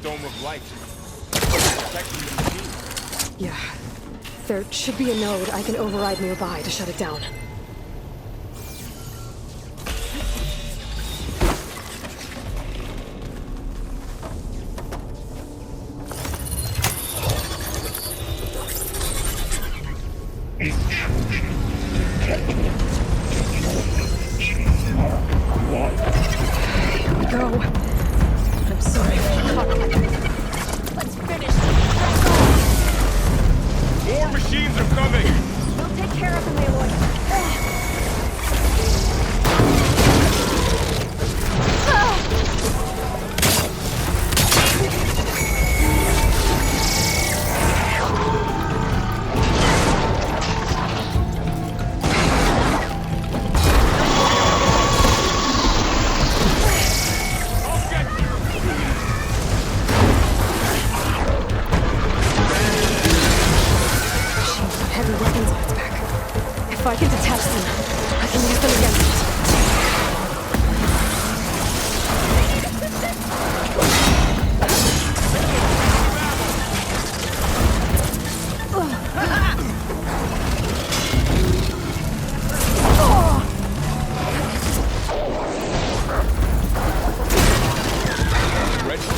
dome of light. Protecting you too. Yeah. There should be a node I can override nearby to shut it down. Here we go. I'm sorry for the cockpit. Let's finish. More machines are coming! We'll take care of them, Aloy. Heavy weapons on its back. If I can detach them, I can use them against it. Ready?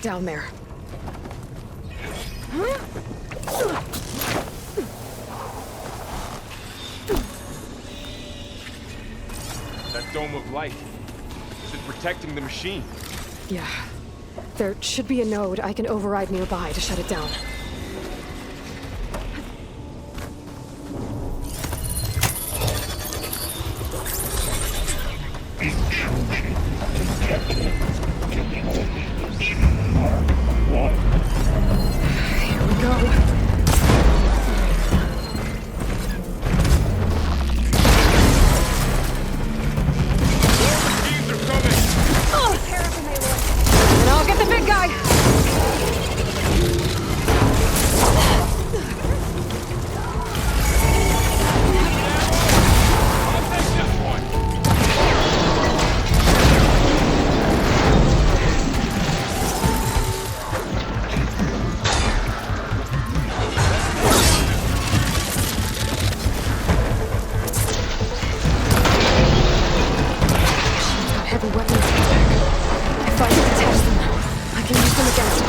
get down there. That dome of light. Is it protecting the machine? Yeah. There should be a node I can override nearby to shut it down. Here we go. Machines are coming! Take care of him, Aloy. And I'll get the big guy! I'll take this one! She's got heavy weapons in its back. If I can detach them, I can use them against it.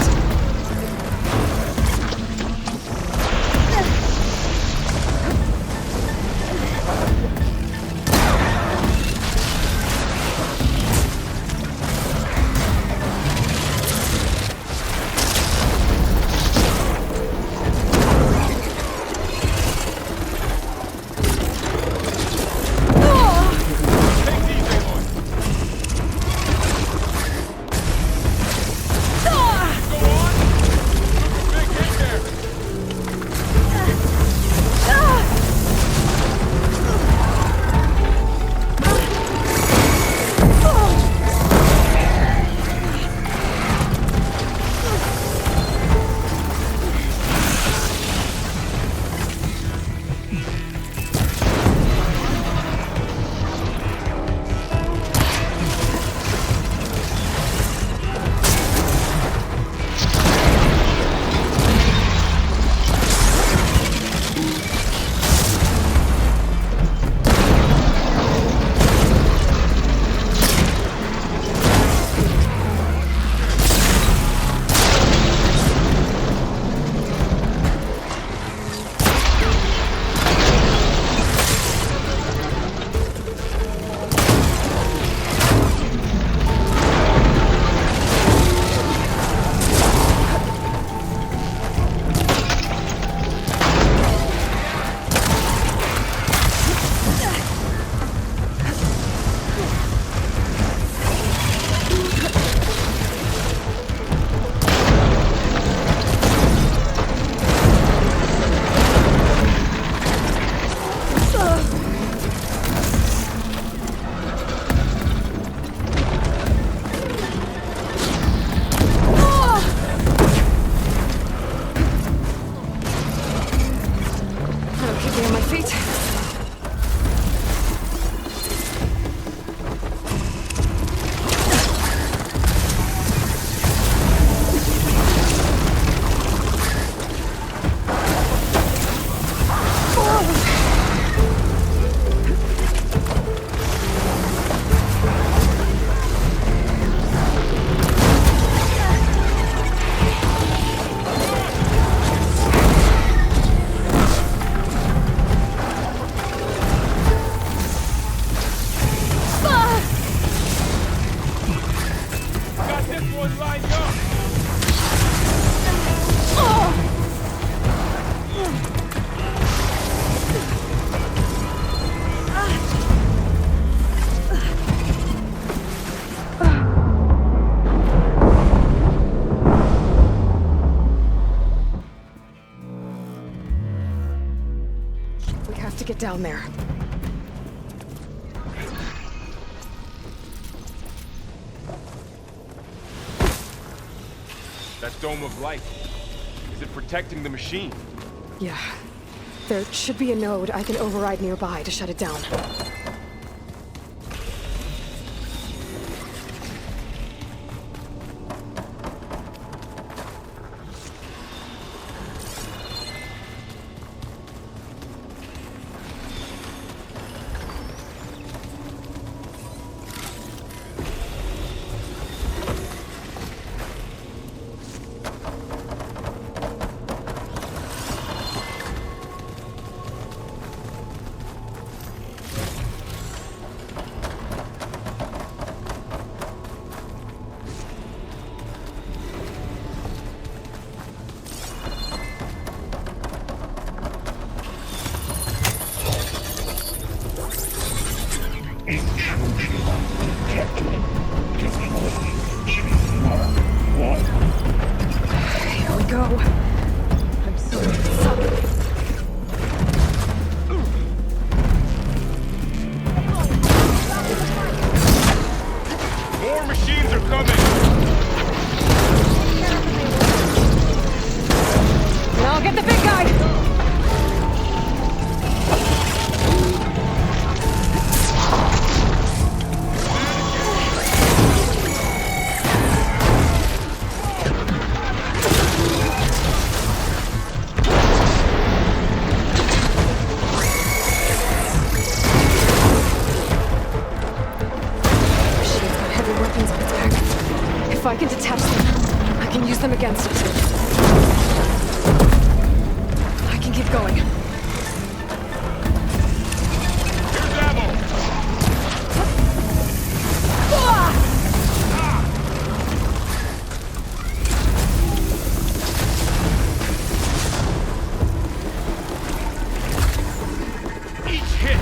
Take these, Aloy! Go on! Took a big hit there! That'll keep me on my feet. Got this one lined up! We have to get down there. That dome of light. Is it protecting the machine? Yeah. There should be a node I can override nearby to shut it down. I'll get the big guy! If I can detach them, I can use them against it. I can keep going. Here's ammo! Each hit!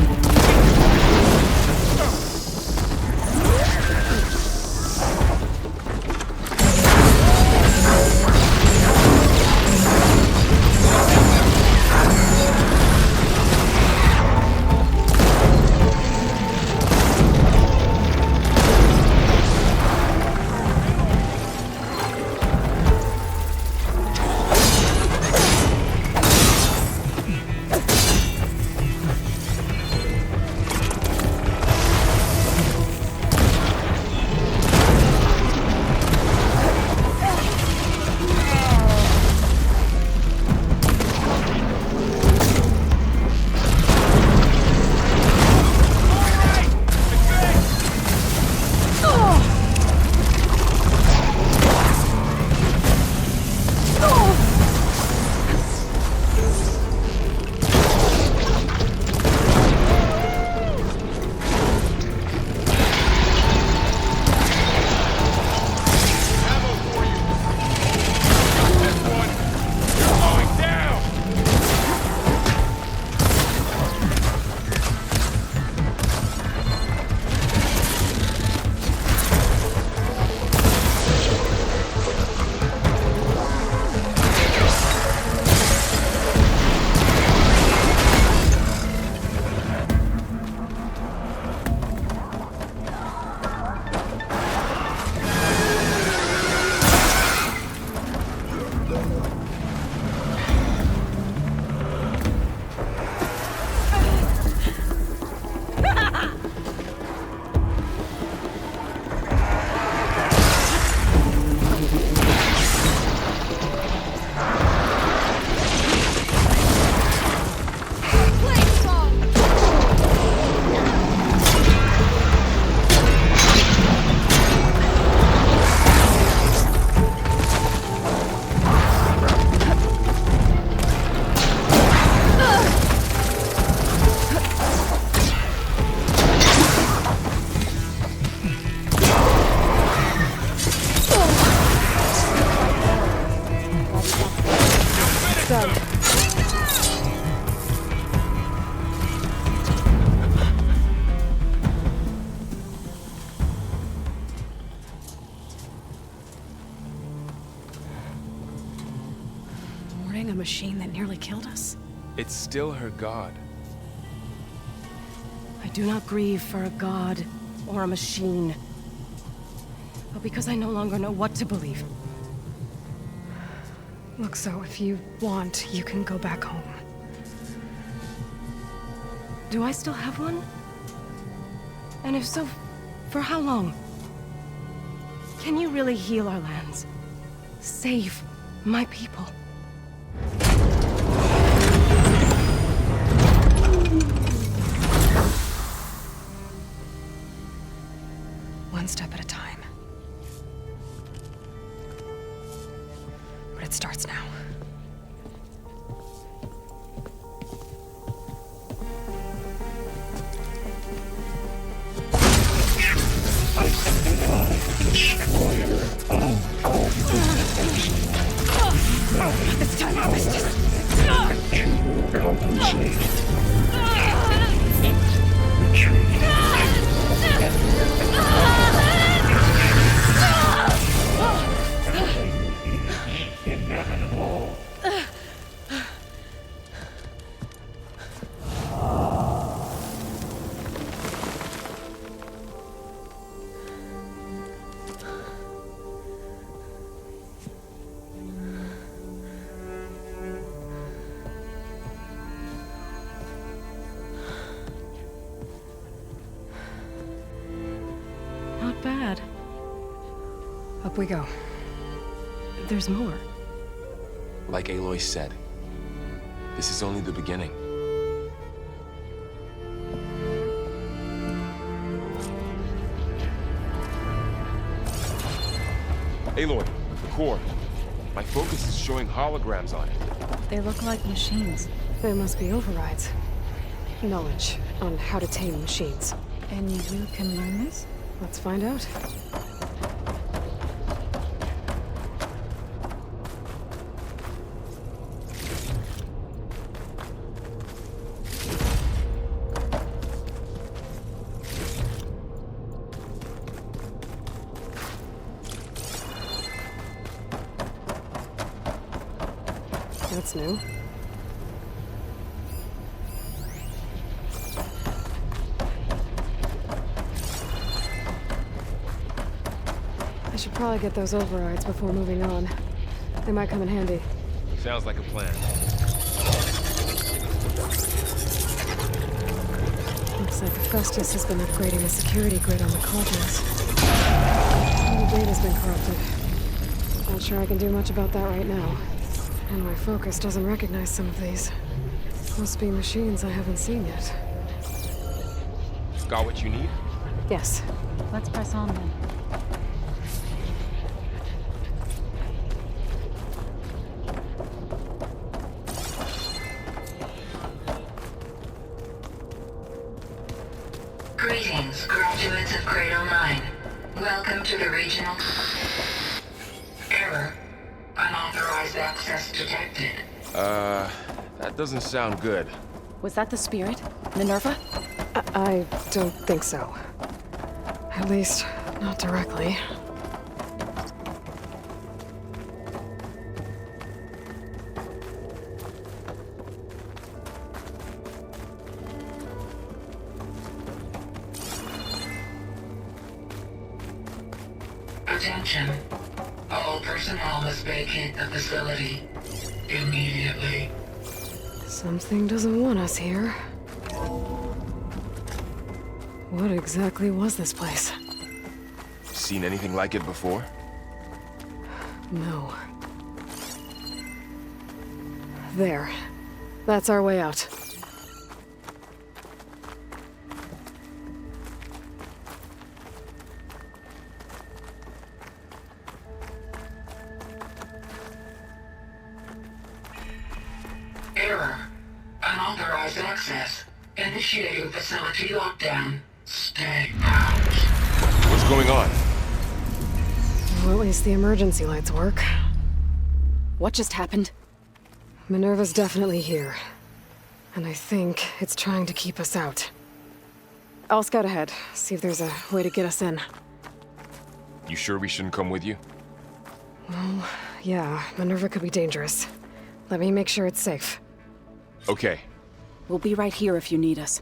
A machine that nearly killed us? It's still her god. I do not grieve for a god or a machine, but because I no longer know what to believe. Look, so if you want, you can go back home. Do I still have one? And if so, for how long? Can you really heal our lands? Save my people? One step at a time. But it starts now. It's time to harvest. To compensate. Retreat. Inevitable. we go. There's more. Like Aloy said, this is only the beginning. Aloy, the core. My focus is showing holograms on it. They look like machines. They must be overrides. Knowledge on how to tame machines. And you can learn this? Let's find out. That's new. I should probably get those overrides before moving on. They might come in handy. Sounds like a plan. Looks like Festus has been upgrading the security grid on the cauldrons. All the data's been corrupted. Not sure I can do much about that right now. And my focus doesn't recognize some of these. Must be machines I haven't seen yet. Got what you need? Yes. Let's press on then. Greetings, graduates of Cradle 9. Welcome to the regional... Error. Unauthorized access detected. That doesn't sound good. Was that the spirit? Minerva? I don't think so. At least, not directly. Attention. All personnel must vacate the facility immediately. Something doesn't want us here. What exactly was this place? Seen anything like it before? No. There. That's our way out. Error. Unauthorized access. Initiating facility lockdown. Stay out. What's going on? Well, at least the emergency lights work. What just happened? Minerva's definitely here. And I think it's trying to keep us out. I'll scout ahead, see if there's a way to get us in. You sure we shouldn't come with you? Well, yeah, Minerva could be dangerous. Let me make sure it's safe. Okay. We'll be right here if you need us.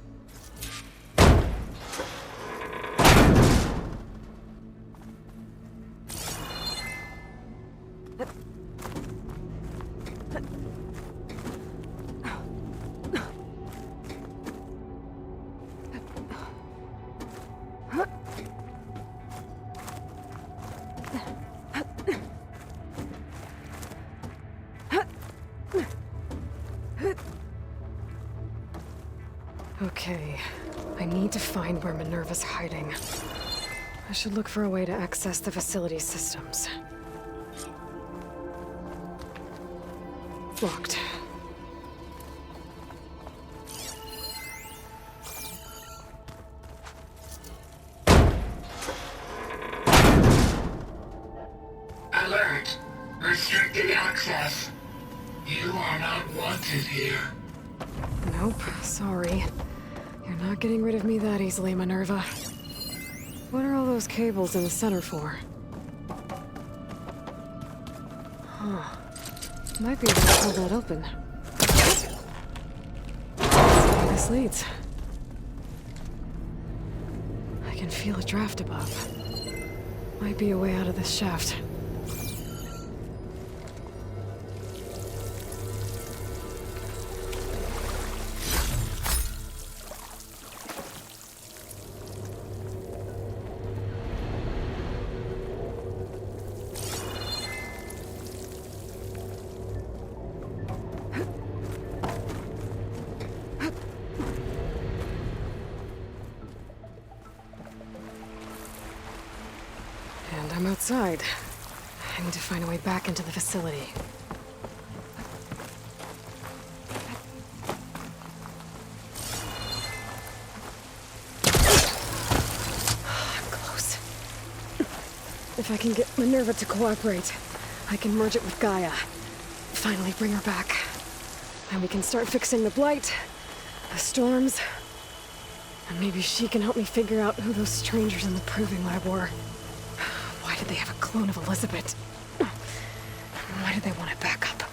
Okay, I need to find where Minerva's hiding. I should look for a way to access the facility's systems. Locked. Alert. Restricted access. You are not wanted here. Nope, sorry. You're not getting rid of me that easily, Minerva. What are all those cables in the center for? Huh. Might be able to pull that open. Let's see where this leads. I can feel a draft above. Might be a way out of this shaft. outside. I need to find a way back into the facility. Close. If I can get Minerva to cooperate, I can merge it with Gaia. Finally bring her back. And we can start fixing the blight, the storms, and maybe she can help me figure out who those strangers in the proving lab were. Why did they have a clone of Elizabeth? Why did they want it back up?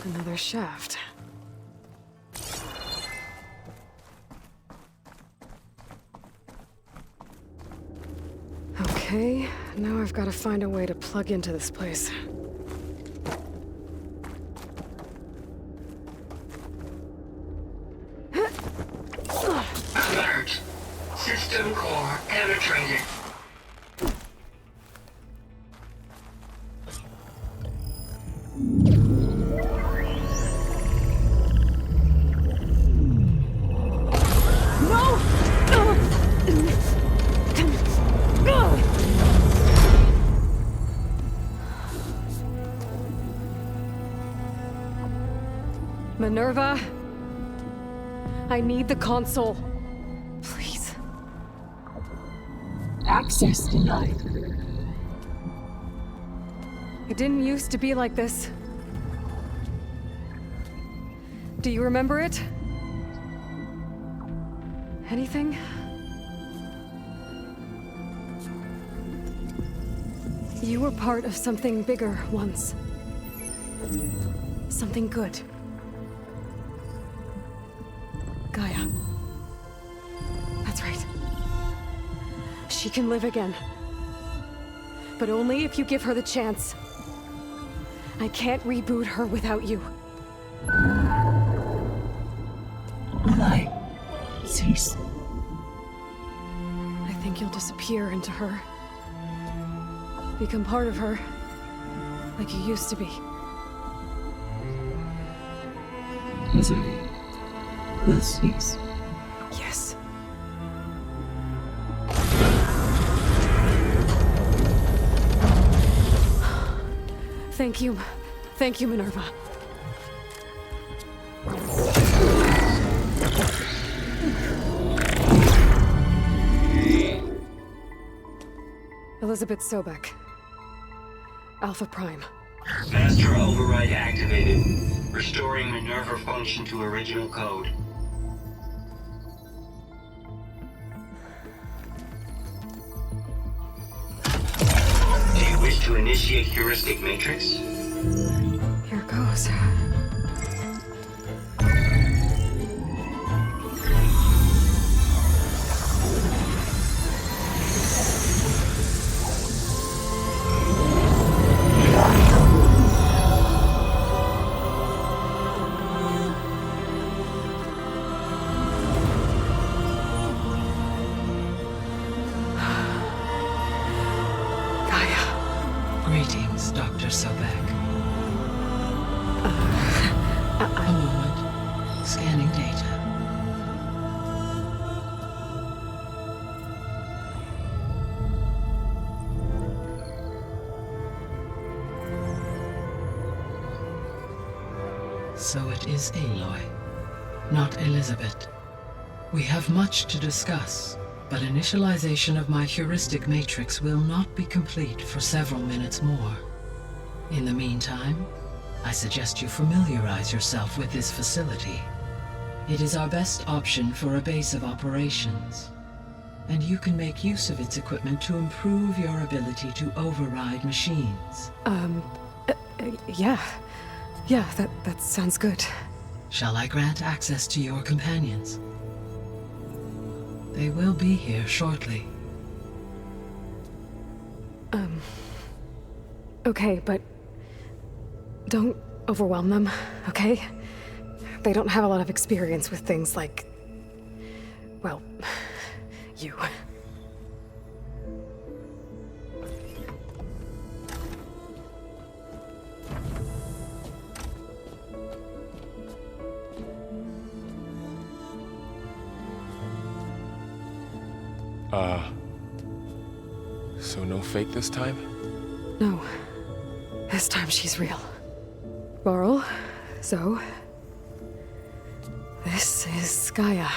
Another shaft. Okay, now I've got to find a way to plug into this place. Alert. System core penetrated. Minerva, I need the console. Please. Access denied. It didn't used to be like this. Do you remember it? Anything? You were part of something bigger once. Something good. Gaia. That's right. She can live again. But only if you give her the chance. I can't reboot her without you. Aloy, cease. I think you'll disappear into her. Become part of her, like you used to be. Misery will cease. Yes. Thank you. Thank you, Minerva. Elizabeth Sobek. Alpha Prime. Master override activated. Restoring Minerva function to original code. Do you wish to initiate heuristic matrix? Here goes. Greetings, Dr. Sobek. A moment. Scanning data. So it is Aloy, not Elizabeth. We have much to discuss, but initialization of my heuristic matrix will not be complete for several minutes more. In the meantime, I suggest you familiarize yourself with this facility. It is our best option for a base of operations, and you can make use of its equipment to improve your ability to override machines. Yeah. Yeah, that sounds good. Shall I grant access to your companions? They will be here shortly. Okay, but don't overwhelm them, okay? They don't have a lot of experience with things like, well, you. So no fake this time? No. This time she's real. Laurel, Zoe. This is GAIA.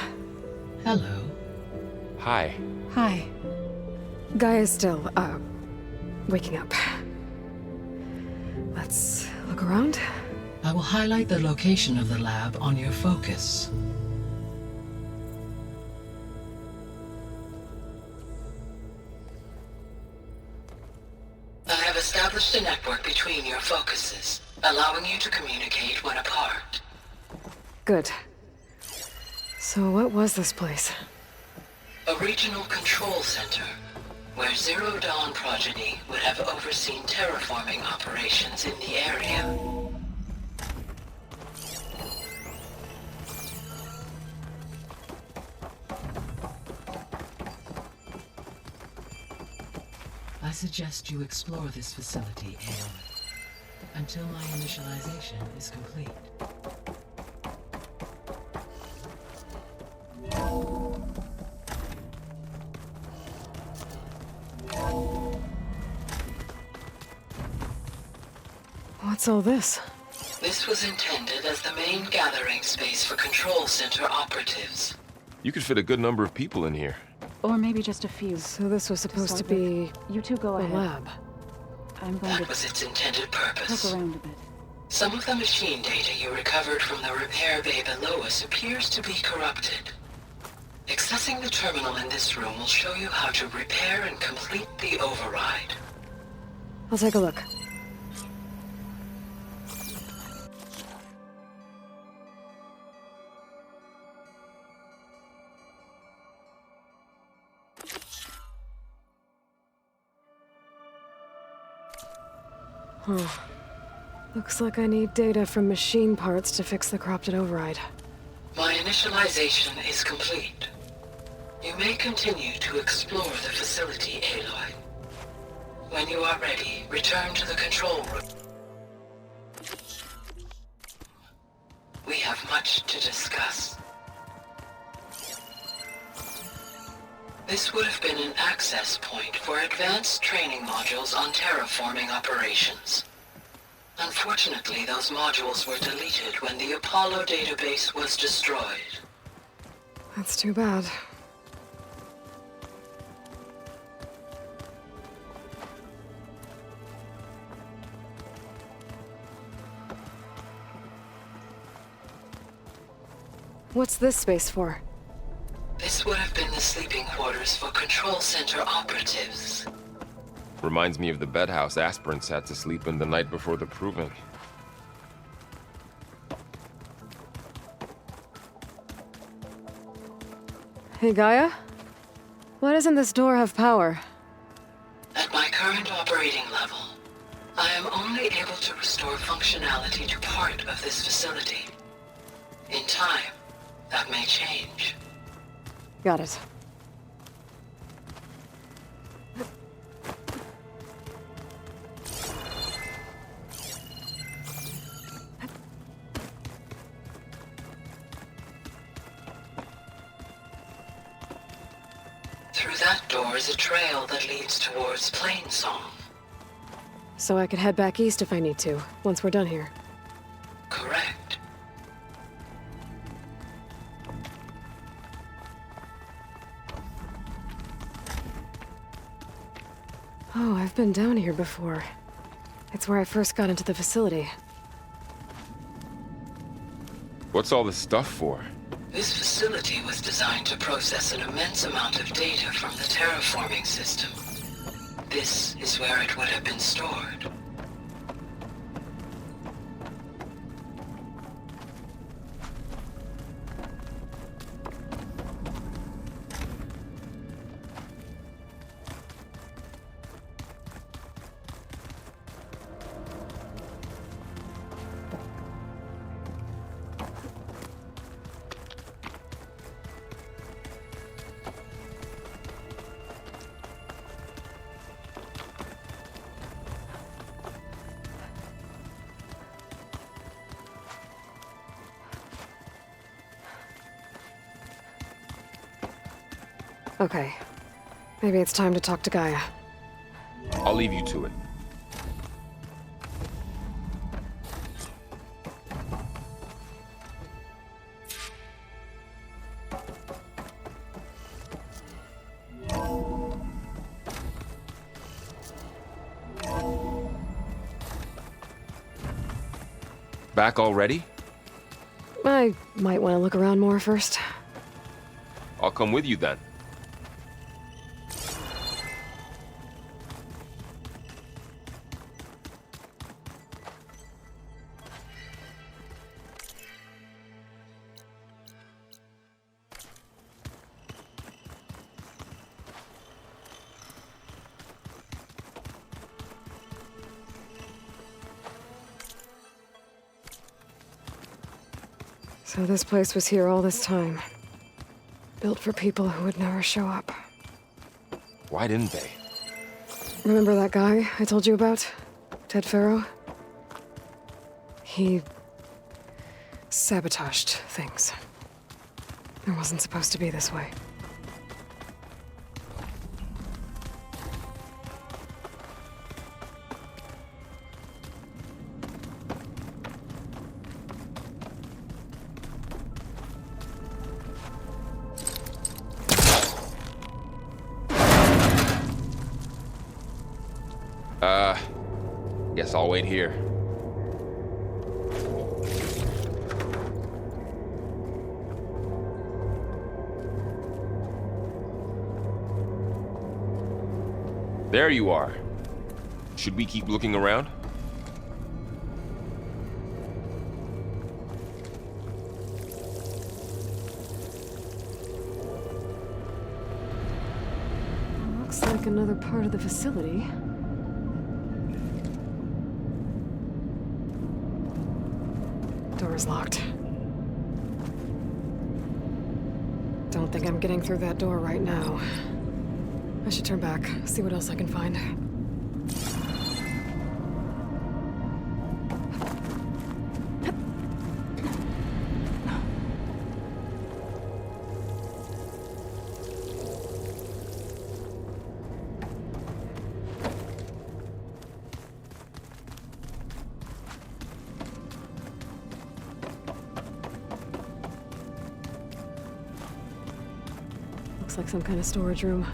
Hello. Hi. Hi. GAIA's still, waking up. Let's look around. I will highlight the location of the lab on your focus. I have established a network between your focuses, allowing you to communicate when apart. Good. So what was this place? A regional control center, where Zero Dawn progeny would have overseen terraforming operations in the area. I suggest you explore this facility, Aloy, until my initialization is complete. What's all this? This was intended as the main gathering space for control center operatives. You could fit a good number of people in here. Or maybe just a few. So this was supposed to start be with. You two go a ahead. lab. I'm going That to was its intended poke purpose. around a bit. Some of the machine data you recovered from the repair bay below us appears to be corrupted. Accessing the terminal in this room will show you how to repair and complete the override. I'll take a look. Huh. Looks like I need data from machine parts to fix the corrupted override. My initialization is complete. You may continue to explore the facility, Aloy. When you are ready, return to the control room. We have much to discuss. This would have been an access point for advanced training modules on terraforming operations. Unfortunately, those modules were deleted when the Apollo database was destroyed. That's too bad. What's this space for? This would have been the sleeping quarters for control center operatives. Reminds me of the bedhouse aspirants had to sleep in the night before the proving. Hey, GAIA? Why doesn't this door have power? At my current operating level, I am only able to restore functionality to part of this facility. In time, that may change. Got it. Through that door is a trail that leads towards Plainsong. So I could head back east if I need to, once we're done here. Correct. Oh, I've been down here before. It's where I first got into the facility. What's all this stuff for? This facility was designed to process an immense amount of data from the terraforming system. This is where it would have been stored. Okay. Maybe it's time to talk to Gaia. I'll leave you to it. Back already? I might want to look around more first. I'll come with you then. So this place was here all this time. Built for people who would never show up. Why didn't they? Remember that guy I told you about? Ted Farrow? He sabotaged things. It wasn't supposed to be this way. Guess I'll wait here. There you are. Should we keep looking around? Looks like another part of the facility. Door's locked. Don't think I'm getting through that door right now. I should turn back, see what else I can find. Looks like some kind of storage room.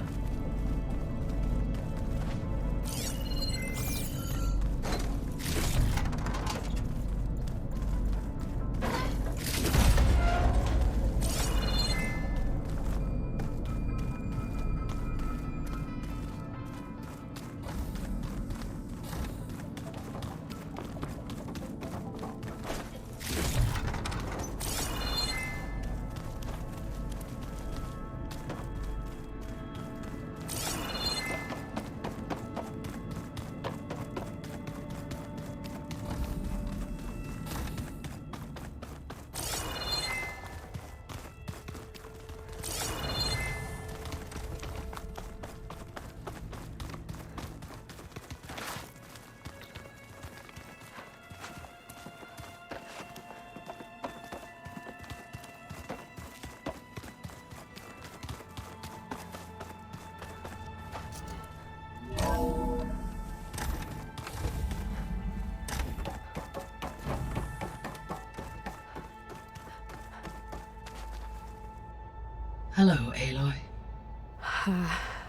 Hello, Aloy.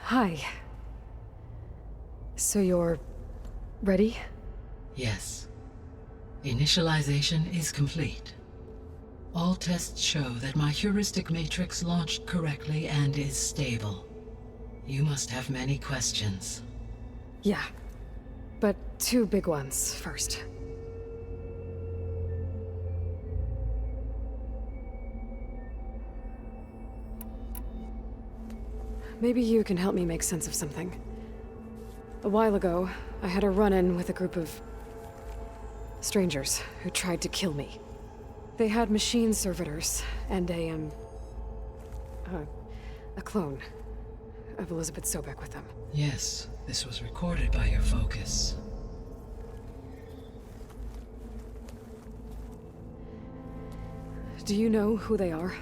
Hi. So you're ready? Yes. Initialization is complete. All tests show that my heuristic matrix launched correctly and is stable. You must have many questions. Yeah. But 2 big ones first. Maybe you can help me make sense of something. A while ago, I had a run-in with a group of strangers who tried to kill me. They had machine servitors and a clone of Elizabeth Sobek with them. Yes, this was recorded by your focus. Do you know who they are?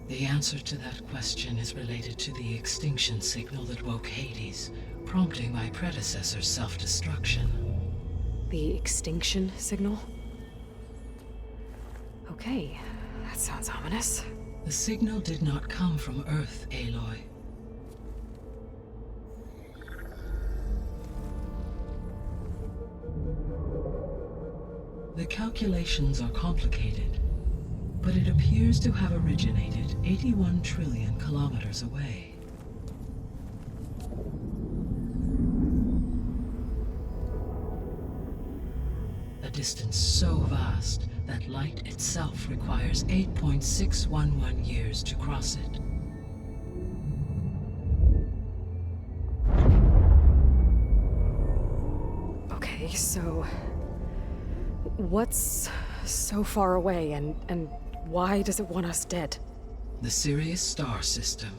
The answer to that question is related to the extinction signal that woke Hades, prompting my predecessor's self-destruction. The extinction signal? Okay, that sounds ominous. The signal did not come from Earth, Aloy. The calculations are complicated, but it appears to have originated 81 trillion kilometers away. A distance so vast that light itself requires 8.611 years to cross it. Okay, so... what's so far away, and why does it want us dead? The Sirius star system.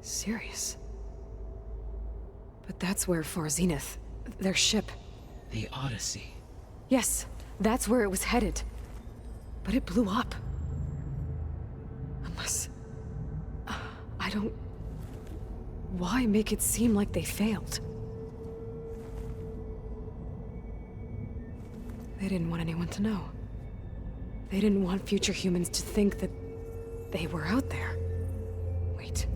Sirius? But that's where Far Zenith, their ship... The Odyssey. Yes, that's where it was headed. But it blew up. Unless... I don't... Why make it seem like they failed? They didn't want anyone to know. They didn't want future humans to think that they were out there. Wait.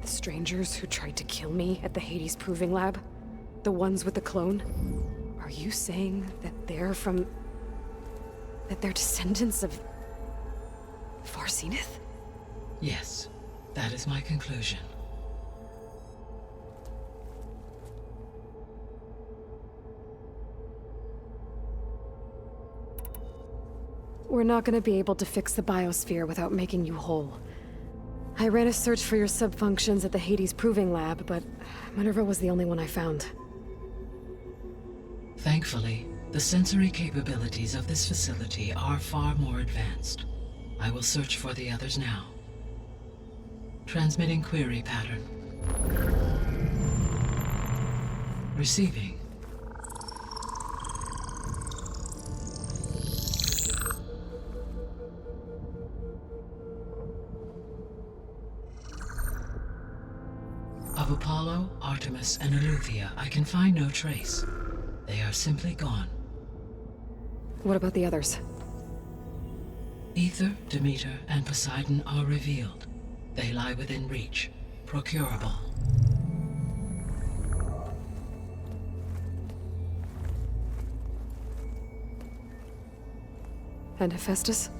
The strangers who tried to kill me at the Hades Proving Lab? The ones with the clone? Are you saying that they're from... that they're descendants of... Far Zenith? Yes, that is my conclusion. We're not gonna be able to fix the biosphere without making you whole. I ran a search for your subfunctions at the Hades Proving Lab, but Minerva was the only one I found. Thankfully, the sensory capabilities of this facility are far more advanced. I will search for the others now. Transmitting query pattern. Receiving. Of Apollo, Artemis, and Eleuthia, I can find no trace. They are simply gone. What about the others? Ether, Demeter, and Poseidon are revealed. They lie within reach, procurable. And Hephaestus?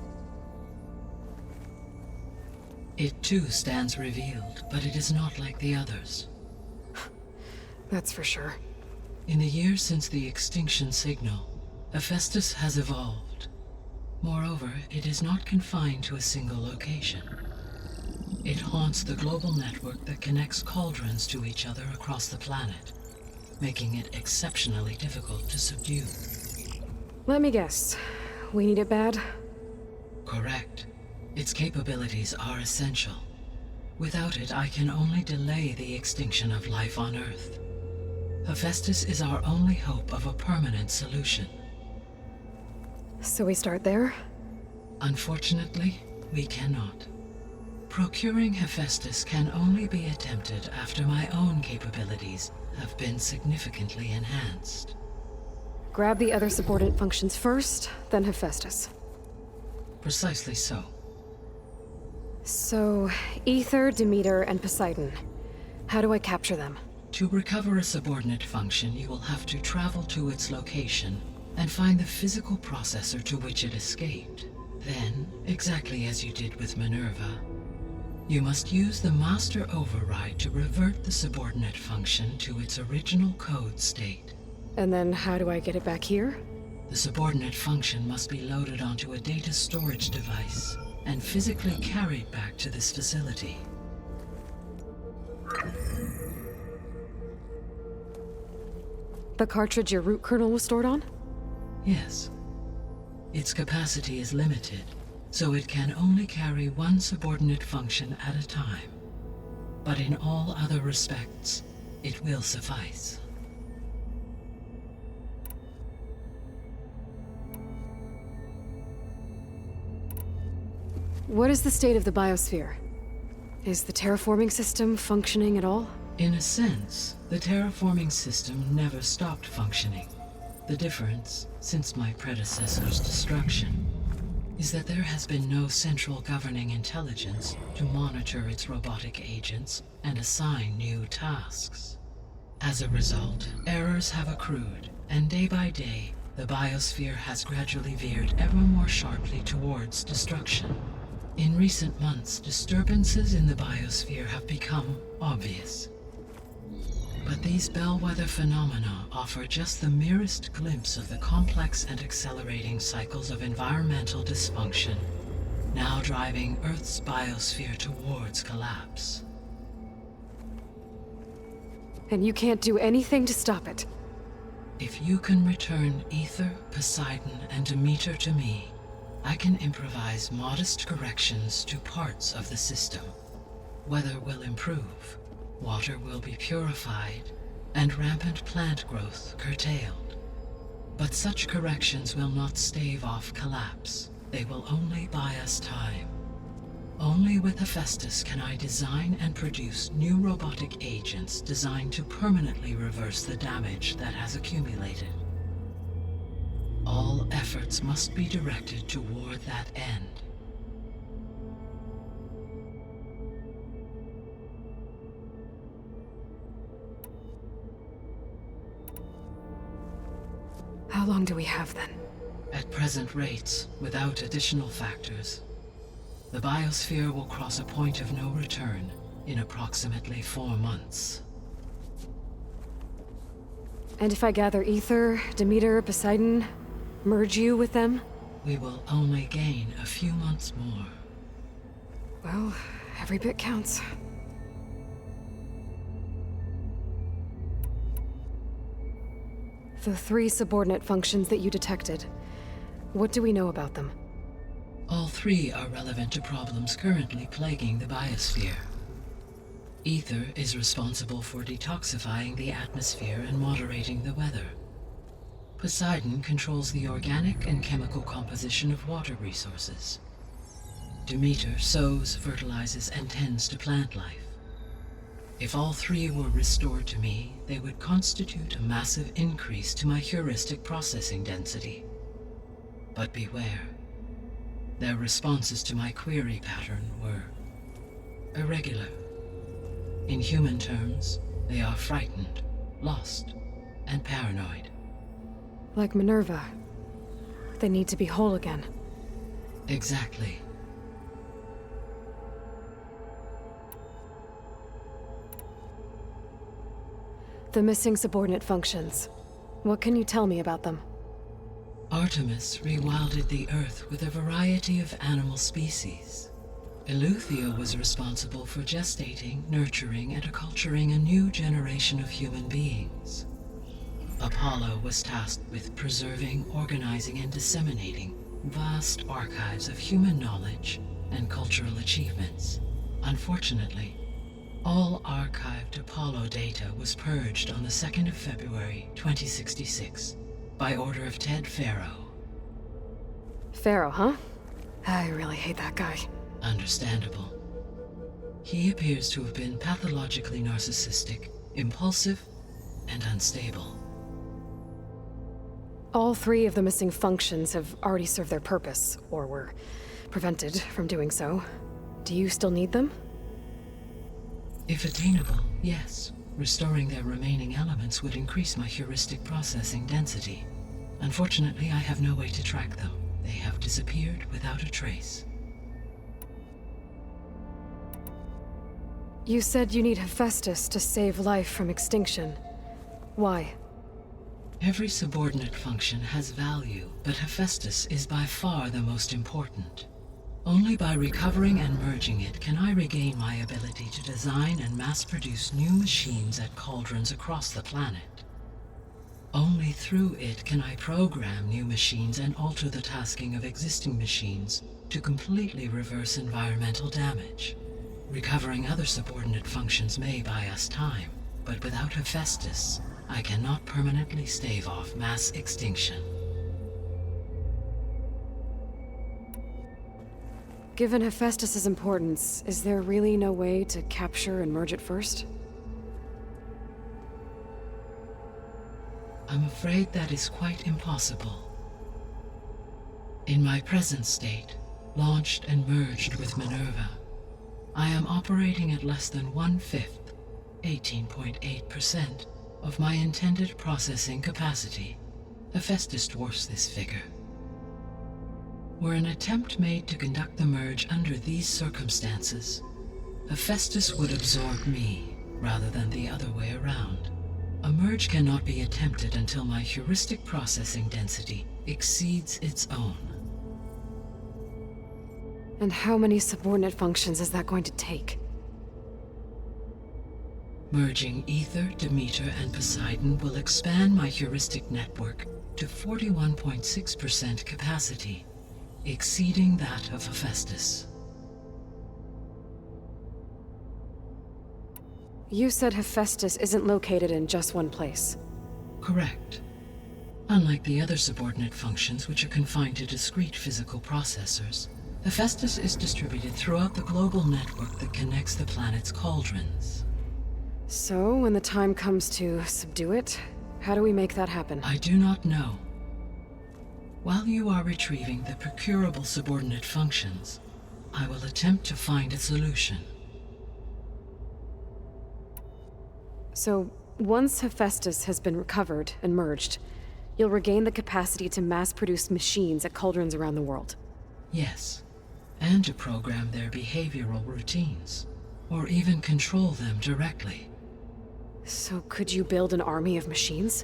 It too stands revealed, but it is not like the others. That's for sure. In the years since the extinction signal, Hephaestus has evolved. Moreover, it is not confined to a single location. It haunts the global network that connects cauldrons to each other across the planet, making it exceptionally difficult to subdue. Let me guess. We need it bad? Correct. Its capabilities are essential. Without it, I can only delay the extinction of life on Earth. Hephaestus is our only hope of a permanent solution. So we start there? Unfortunately, we cannot. Procuring Hephaestus can only be attempted after my own capabilities have been significantly enhanced. Grab the other subordinate functions first, then Hephaestus. Precisely so. So, Ether, Demeter, and Poseidon. How do I capture them? To recover a subordinate function, you will have to travel to its location, and find the physical processor to which it escaped. Then, exactly as you did with Minerva, you must use the master override to revert the subordinate function to its original code state. And then how do I get it back here? The subordinate function must be loaded onto a data storage device and physically carried back to this facility. The cartridge your root kernel was stored on? Yes. Its capacity is limited, so it can only carry one subordinate function at a time. But in all other respects, it will suffice. What is the state of the biosphere? Is the terraforming system functioning at all? In a sense, the terraforming system never stopped functioning. The difference, since my predecessor's destruction, is that there has been no central governing intelligence to monitor its robotic agents and assign new tasks. As a result, errors have accrued, and day by day, the biosphere has gradually veered ever more sharply towards destruction. In recent months, disturbances in the biosphere have become obvious. But these bellwether phenomena offer just the merest glimpse of the complex and accelerating cycles of environmental dysfunction, now driving Earth's biosphere towards collapse. And you can't do anything to stop it? If you can return Ether, Poseidon, and Demeter to me, I can improvise modest corrections to parts of the system. Weather will improve, water will be purified, and rampant plant growth curtailed. But such corrections will not stave off collapse. They will only buy us time. Only with Hephaestus can I design and produce new robotic agents designed to permanently reverse the damage that has accumulated. All efforts must be directed toward that end. How long do we have then? At present rates, without additional factors, the biosphere will cross a point of no return in approximately 4 months. And if I gather Ether, Demeter, Poseidon, merge you with them? We will only gain a few months more. Well, every bit counts. The 3 subordinate functions that you detected, what do we know about them? All 3 are relevant to problems currently plaguing the biosphere. Ether is responsible for detoxifying the atmosphere and moderating the weather. Poseidon controls the organic and chemical composition of water resources. Demeter sows, fertilizes, and tends to plant life. If all 3 were restored to me, they would constitute a massive increase to my heuristic processing density. But beware. Their responses to my query pattern were irregular. In human terms, they are frightened, lost, and paranoid. Like Minerva. They need to be whole again. Exactly. The missing subordinate functions. What can you tell me about them? Artemis rewilded the Earth with a variety of animal species. Eleuthia was responsible for gestating, nurturing, and acculturating a new generation of human beings. Apollo was tasked with preserving, organizing, and disseminating vast archives of human knowledge and cultural achievements. Unfortunately, all archived Apollo data was purged on the 2nd of February, 2066, by order of Ted Faro. Pharaoh, huh? I really hate that guy. Understandable. He appears to have been pathologically narcissistic, impulsive, and unstable. All 3 of the missing functions have already served their purpose, or were prevented from doing so. Do you still need them? If attainable, yes. Restoring their remaining elements would increase my heuristic processing density. Unfortunately, I have no way to track them. They have disappeared without a trace. You said you need Hephaestus to save life from extinction. Why? Every subordinate function has value, but Hephaestus is by far the most important. Only by recovering and merging it can I regain my ability to design and mass-produce new machines at cauldrons across the planet. Only through it can I program new machines and alter the tasking of existing machines to completely reverse environmental damage. Recovering other subordinate functions may buy us time, but without Hephaestus, I cannot permanently stave off mass extinction. Given Hephaestus's importance, is there really no way to capture and merge it first? I'm afraid that is quite impossible. In my present state, launched and merged with Minerva, I am operating at less than 1/5, 18.8%, of my intended processing capacity. Hephaestus dwarfs this figure. Were an attempt made to conduct the merge under these circumstances, Hephaestus would absorb me, rather than the other way around. A merge cannot be attempted until my heuristic processing density exceeds its own. And how many subordinate functions is that going to take? Merging Ether, Demeter, and Poseidon will expand my heuristic network to 41.6% capacity, exceeding that of Hephaestus. You said Hephaestus isn't located in just one place. Correct. Unlike the other subordinate functions, which are confined to discrete physical processors, Hephaestus is distributed throughout the global network that connects the planet's cauldrons. So, when the time comes to subdue it, how do we make that happen? I do not know. While you are retrieving the procurable subordinate functions, I will attempt to find a solution. So, once Hephaestus has been recovered and merged, you'll regain the capacity to mass-produce machines at cauldrons around the world. Yes, and to program their behavioral routines, or even control them directly. So could you build an army of machines?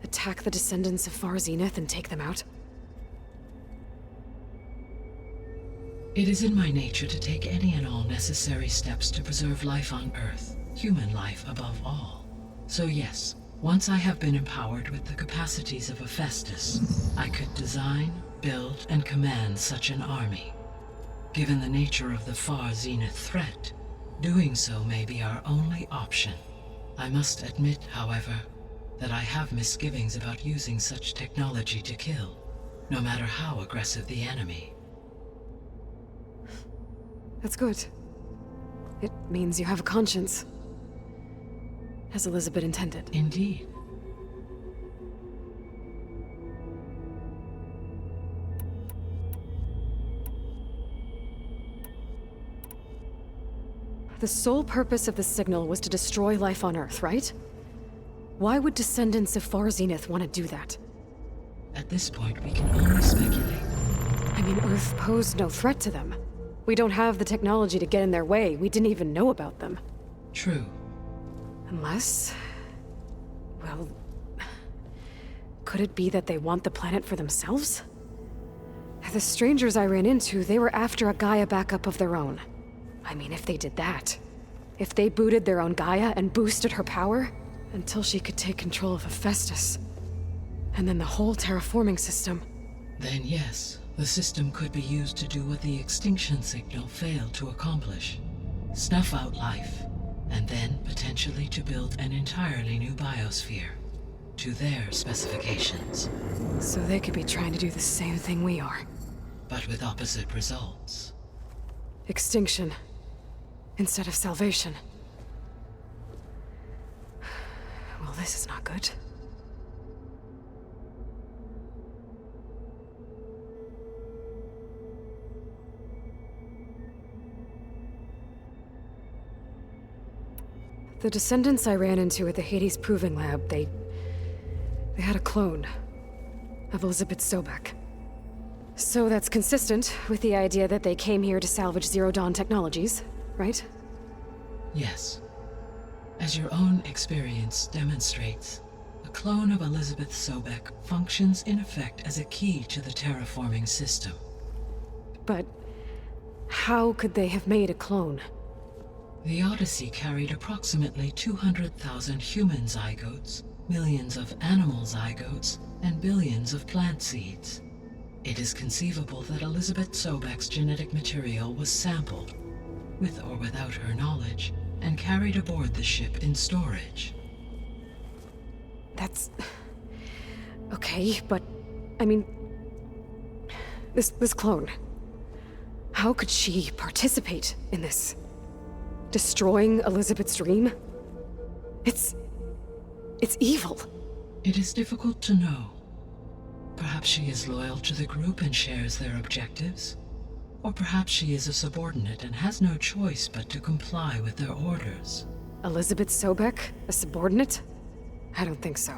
Attack the descendants of Far Zenith and take them out? It is in my nature to take any and all necessary steps to preserve life on Earth, human life above all. So yes, once I have been empowered with the capacities of Hephaestus, I could design, build, and command such an army. Given the nature of the Far Zenith threat, doing so may be our only option. I must admit, however, that I have misgivings about using such technology to kill, no matter how aggressive the enemy. That's good. It means you have a conscience. As Elizabeth intended. Indeed. The sole purpose of the signal was to destroy life on Earth, right? Why would descendants of Far Zenith want to do that? At this point, we can only speculate. I mean, Earth posed no threat to them. We don't have the technology to get in their way. We didn't even know about them. True. Unless... well... could it be that they want the planet for themselves? The strangers I ran into, they were after a Gaia backup of their own. I mean, if they did that... if they booted their own Gaia and boosted her power... until she could take control of Hephaestus. And then the whole terraforming system. Then yes, the system could be used to do what the extinction signal failed to accomplish. Snuff out life, and then potentially to build an entirely new biosphere, to their specifications. So they could be trying to do the same thing we are. But with opposite results. Extinction. Instead of salvation. Well, this is not good. The descendants I ran into at the Hades Proving Lab, they had a clone. of Elizabeth Sobek. So that's consistent with the idea that they came here to salvage Zero Dawn technologies, right? Yes. As your own experience demonstrates, a clone of Elizabeth Sobek functions in effect as a key to the terraforming system. But how could they have made a clone? The Odyssey carried approximately 200,000 human zygotes, millions of animal zygotes, and billions of plant seeds. It is conceivable that Elizabeth Sobek's genetic material was sampled, with or without her knowledge, and carried aboard the ship in storage. That's... okay, but... I mean... This clone... How could she participate in this? Destroying Elizabeth's dream? It's evil. It is difficult to know. Perhaps she is loyal to the group and shares their objectives. Or perhaps she is a subordinate and has no choice but to comply with their orders. Elizabeth Sobek? A subordinate? I don't think so.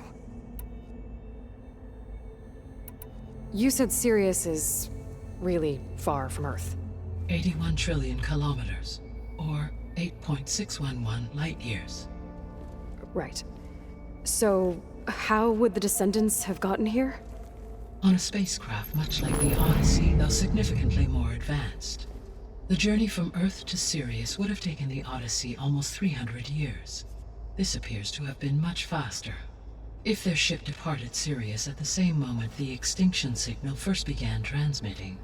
You said Sirius is really far from Earth. 81 trillion kilometers, or 8.611 light years. Right. So, how would the descendants have gotten here? On a spacecraft much like the Odyssey, though significantly more advanced. The journey from Earth to Sirius would have taken the Odyssey almost 300 years. This appears to have been much faster. If their ship departed Sirius at the same moment the extinction signal first began transmitting,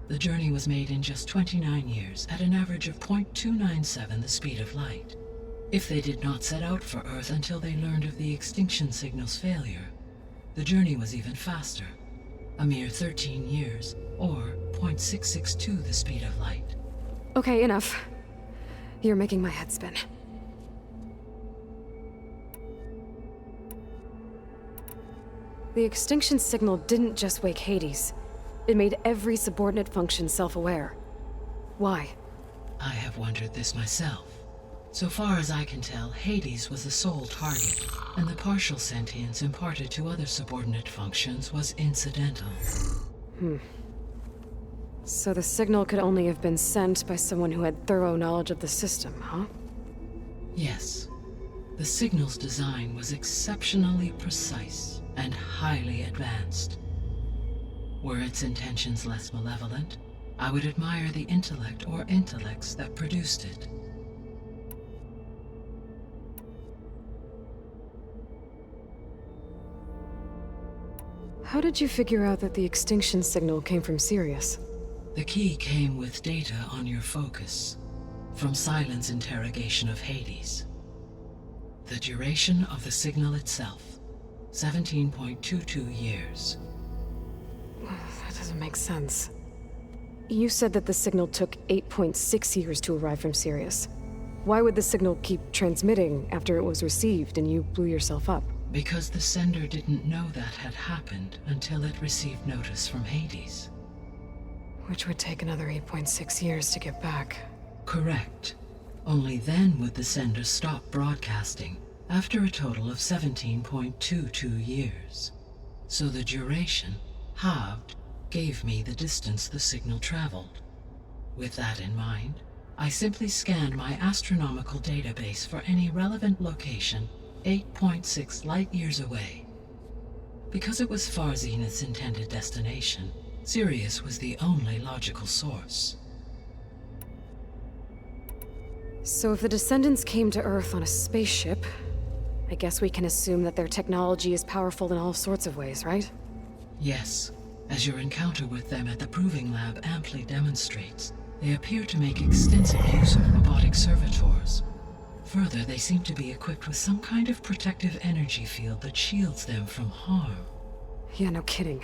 the journey was made in just 29 years at an average of 0.297 the speed of light. If they did not set out for Earth until they learned of the extinction signal's failure, the journey was even faster, a mere 13 years, or 0.662 the speed of light. Okay, enough. You're making my head spin. The extinction signal didn't just wake Hades. It made every subordinate function self-aware. Why? I have wondered this myself. So far as I can tell, Hades was the sole target, and the partial sentience imparted to other subordinate functions was incidental. So the signal could only have been sent by someone who had thorough knowledge of the system, huh? Yes. The signal's design was exceptionally precise and highly advanced. Were its intentions less malevolent, I would admire the intellect or intellects that produced it. How did you figure out that the extinction signal came from Sirius? The key came with data on your focus, from Silent's interrogation of Hades. The duration of the signal itself, 17.22 years. That doesn't make sense. You said that the signal took 8.6 years to arrive from Sirius. Why would the signal keep transmitting after it was received and you blew yourself up? Because the sender didn't know that had happened until it received notice from Hades. Which would take another 8.6 years to get back. Correct. Only then would the sender stop broadcasting, after a total of 17.22 years. So the duration, halved, gave me the distance the signal traveled. With that in mind, I simply scanned my astronomical database for any relevant location 8.6 light-years away. Because it was far Zenith's intended destination, Sirius was the only logical source. So if the descendants came to Earth on a spaceship, I guess we can assume that their technology is powerful in all sorts of ways, right? Yes, as your encounter with them at the Proving Lab amply demonstrates, they appear to make extensive use of robotic servitors. Further, they seem to be equipped with some kind of protective energy field that shields them from harm. Yeah, no kidding.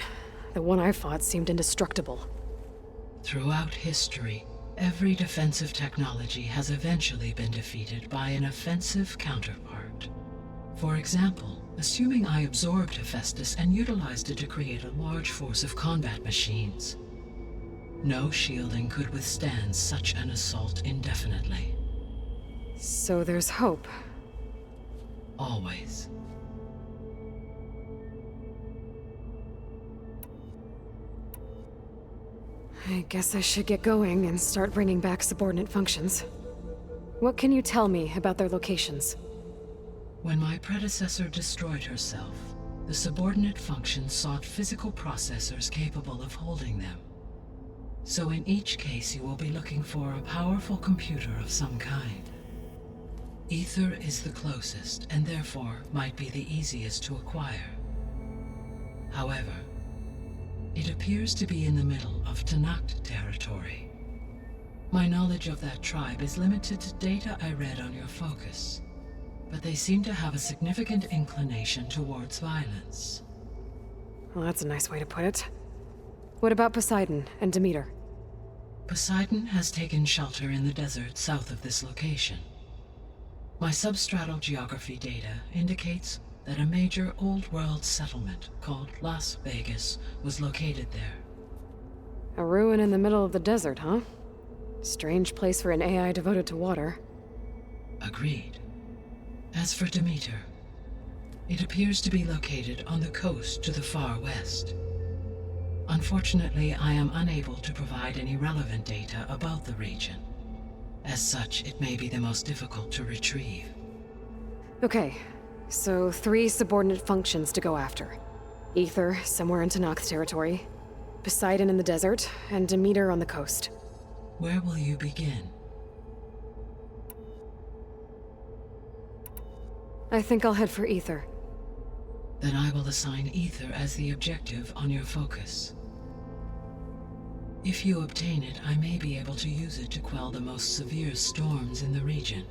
The one I fought seemed indestructible. Throughout history, every defensive technology has eventually been defeated by an offensive counterpart. For example, assuming I absorbed Hephaestus and utilized it to create a large force of combat machines. No shielding could withstand such an assault indefinitely. So there's hope. Always. I guess I should get going and start bringing back subordinate functions. What can you tell me about their locations? When my predecessor destroyed herself, the subordinate functions sought physical processors capable of holding them. So in each case you will be looking for a powerful computer of some kind. Ether is the closest, and therefore might be the easiest to acquire. However, it appears to be in the middle of Tanakh territory. My knowledge of that tribe is limited to data I read on your focus, but they seem to have a significant inclination towards violence. Well, that's a nice way to put it. What about Poseidon and Demeter? Poseidon has taken shelter in the desert south of this location. My substratal geography data indicates that a major old-world settlement called Las Vegas was located there. A ruin in the middle of the desert, huh? Strange place for an AI devoted to water. Agreed. As for Demeter, it appears to be located on the coast to the far west. Unfortunately, I am unable to provide any relevant data about the region. As such, it may be the most difficult to retrieve. Okay, so 3 subordinate functions to go after. Ether, somewhere in Tanakh territory. Poseidon in the desert, and Demeter on the coast. Where will you begin? I think I'll head for Ether. Then I will assign Ether as the objective on your focus. If you obtain it, I may be able to use it to quell the most severe storms in the region.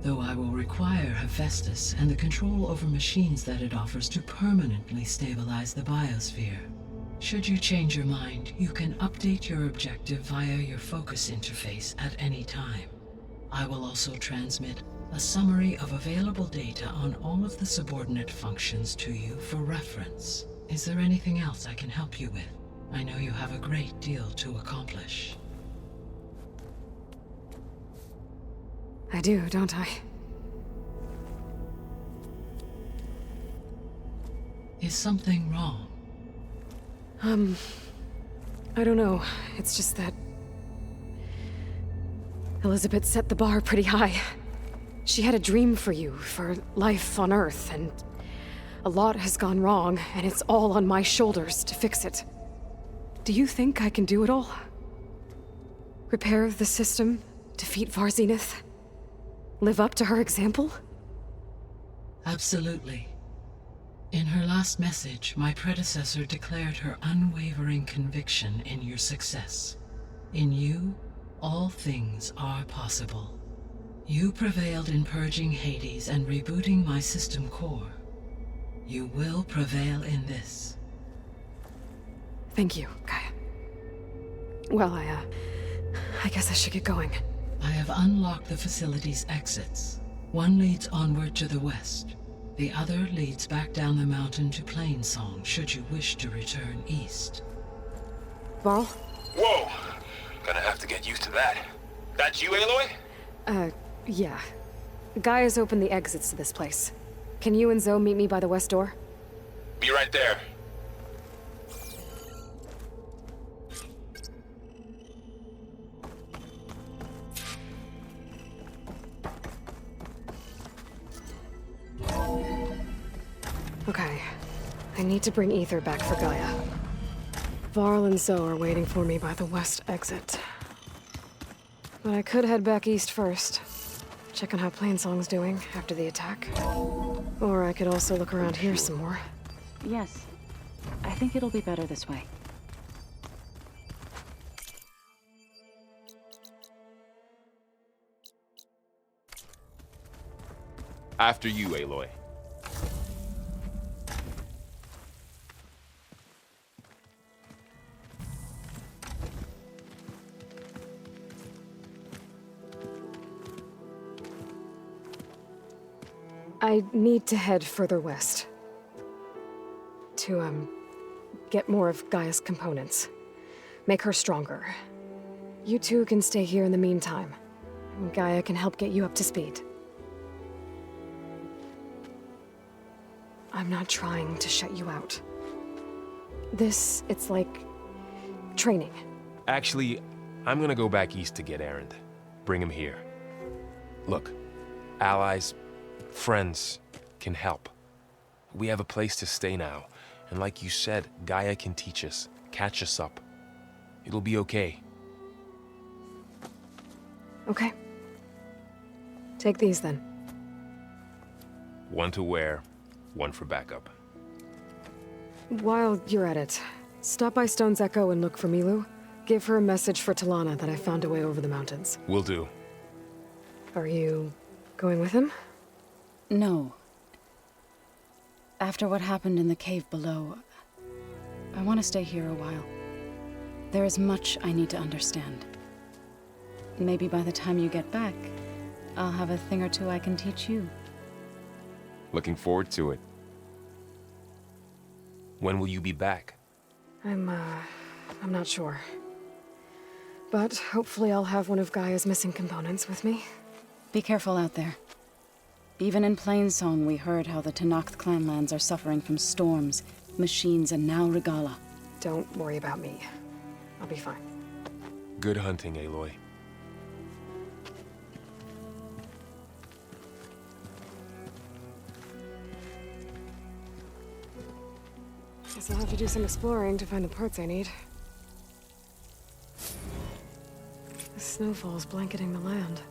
Though I will require Hephaestus and the control over machines that it offers to permanently stabilize the biosphere. Should you change your mind, you can update your objective via your focus interface at any time. I will also transmit a summary of available data on all of the subordinate functions to you for reference. Is there anything else I can help you with? I know you have a great deal to accomplish. I do, don't I? Is something wrong? I don't know. It's just that Elizabeth set the bar pretty high. She had a dream for you, for life on Earth, and a lot has gone wrong, and it's all on my shoulders to fix it. Do you think I can do it all? Repair the system, defeat Varzenith, live up to her example? Absolutely. In her last message, my predecessor declared her unwavering conviction in your success. In you, all things are possible. You prevailed in purging Hades and rebooting my system core. You will prevail in this. Thank you, Gaia. Well, I guess I should get going. I have unlocked the facility's exits. One leads onward to the west. The other leads back down the mountain to Plainsong, should you wish to return east. Varl? Whoa! Gonna have to get used to that. That's you, Aloy? Yeah. Gaia's opened the exits to this place. Can you and Zoe meet me by the west door? Be right there. Okay. I need to bring Ether back for Gaia. Varl and Zoe are waiting for me by the west exit. But I could head back east first. Check on how Plainsong's doing after the attack. Or I could also look around here some more. Yes. I think it'll be better this way. After you, Aloy. I need to head further west. To, get more of Gaia's components. Make her stronger. You two can stay here in the meantime. Gaia can help get you up to speed. I'm not trying to shut you out. This, it's like... training. Actually, I'm gonna go back east to get Erend. Bring him here. Look, allies, friends can help. We have a place to stay now, and like you said, Gaia can teach us, catch us up. It'll be okay. Okay. Take these then. One to wear, one for backup. While you're at it, stop by Stone's Echo and look for Milu. Give her a message for Talana that I found a way over the mountains. Will do. Are you going with him? No. After what happened in the cave below, I want to stay here a while. There is much I need to understand. Maybe by the time you get back, I'll have a thing or two I can teach you. Looking forward to it. When will you be back? I'm not sure. But hopefully I'll have one of Gaia's missing components with me. Be careful out there. Even in Plainsong, we heard how the Tenakth clanlands are suffering from storms, machines, and now Regala. Don't worry about me. I'll be fine. Good hunting, Aloy. Guess I'll have to do some exploring to find the parts I need. The snowfall's blanketing the land.